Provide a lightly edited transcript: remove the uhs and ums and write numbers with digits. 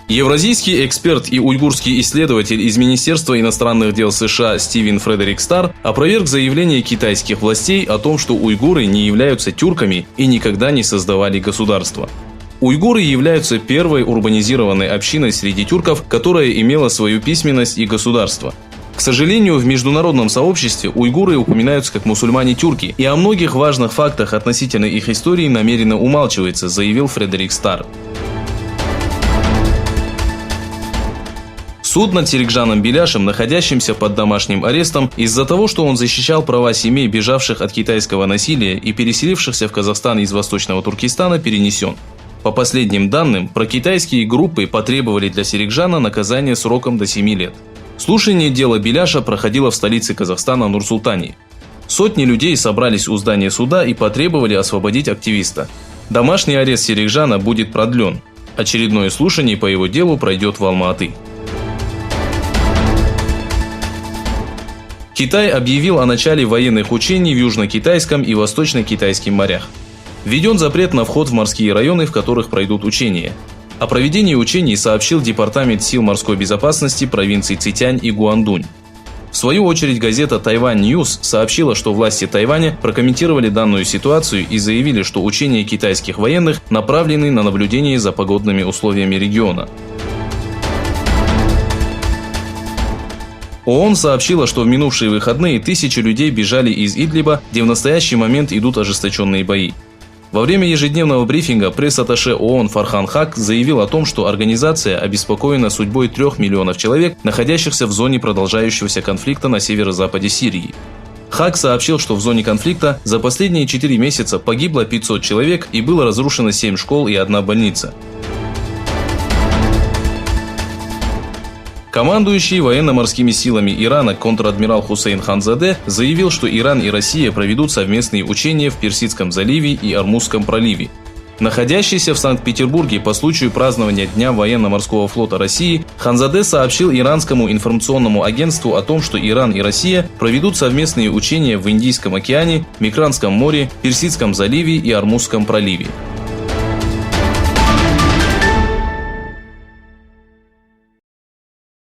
Евразийский эксперт и уйгурский исследователь из Министерства иностранных дел США Стивен Фредерик Старр опроверг заявление китайских властей о том, что уйгуры не являются тюрками и никогда не создавали государство. Уйгуры являются первой урбанизированной общиной среди тюрков, которая имела свою письменность и государство. К сожалению, в международном сообществе уйгуры упоминаются как мусульмане-тюрки, и о многих важных фактах относительно их истории намеренно умалчивается, заявил Фредерик Старр. Суд над Серикжаном Беляшем, находящимся под домашним арестом из-за того, что он защищал права семей, бежавших от китайского насилия и переселившихся в Казахстан из Восточного Туркестана, перенесен. По последним данным, прокитайские группы потребовали для Серикжана наказания сроком до 7 лет. Слушание дела Беляша проходило в столице Казахстана Нур-Султане. Сотни людей собрались у здания суда и потребовали освободить активиста. Домашний арест Серикжана будет продлен. Очередное слушание по его делу пройдет в Алма-Аты. Китай объявил о начале военных учений в Южно-Китайском и Восточно-Китайском морях. Введен запрет на вход в морские районы, в которых пройдут учения. О проведении учений сообщил Департамент сил морской безопасности провинций Цитянь и Гуандунь. В свою очередь газета «Тайвань Ньюс» сообщила, что власти Тайваня прокомментировали данную ситуацию и заявили, что учения китайских военных направлены на наблюдение за погодными условиями региона. ООН сообщила, что в минувшие выходные тысячи людей бежали из Идлиба, где в настоящий момент идут ожесточенные бои. Во время ежедневного брифинга пресс-атташе ООН Фархан Хак заявил о том, что организация обеспокоена судьбой 3 миллионов человек, находящихся в зоне продолжающегося конфликта на северо-западе Сирии. Хак сообщил, что в зоне конфликта за последние 4 месяца погибло 500 человек и было разрушено 7 школ и 1 больница. Командующий военно-морскими силами Ирана контр-адмирал Хусейн Ханзаде заявил, что Иран и Россия проведут совместные учения в Персидском заливе и Ормузском проливе. Находящийся в Санкт-Петербурге по случаю празднования Дня военно-морского флота России, Ханзаде сообщил иранскому информационному агентству о том, что Иран и Россия проведут совместные учения в Индийском океане, Микранском море, Персидском заливе и Ормузском проливе.